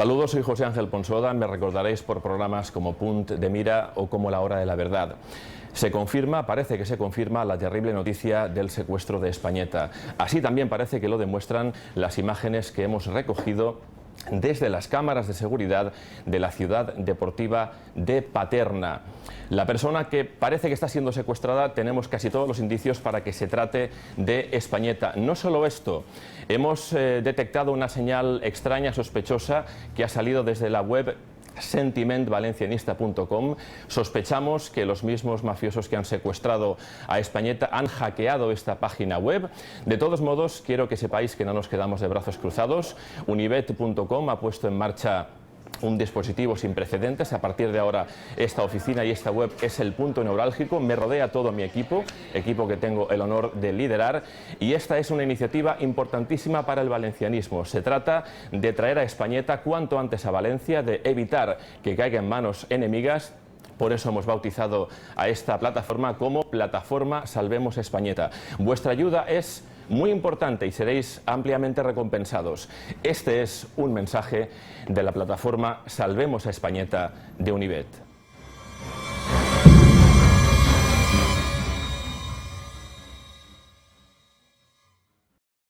Saludos, soy José Ángel Ponsoda, me recordaréis por programas como Punt de Mira o como La Hora de la Verdad. Se confirma, parece que se confirma, la terrible noticia del secuestro de Españeta. Así también parece que lo demuestran las imágenes que hemos recogido desde las cámaras de seguridad de la ciudad deportiva de Paterna. La persona que parece que está siendo secuestrada, tenemos casi todos los indicios para que se trate de Españeta. No solo esto, hemos detectado una señal extraña, sospechosa, que ha salido desde la web sentimentvalencianista.com. Sospechamos que los mismos mafiosos que han secuestrado a Españeta han hackeado esta página web. De todos modos, quiero que sepáis que no nos quedamos de brazos cruzados. Unibet.com ha puesto en marcha un dispositivo sin precedentes. A partir de ahora, esta oficina y esta web es el punto neurálgico. Me rodea todo mi equipo que tengo el honor de liderar, y esta es una iniciativa importantísima para el valencianismo. Se trata de traer a Españeta cuanto antes a Valencia, de evitar que caiga en manos enemigas. Por eso hemos bautizado a esta plataforma como Plataforma Salvemos Españeta. Vuestra ayuda es muy importante y seréis ampliamente recompensados. Este es un mensaje de la plataforma Salvemos a Españeta de Unibet.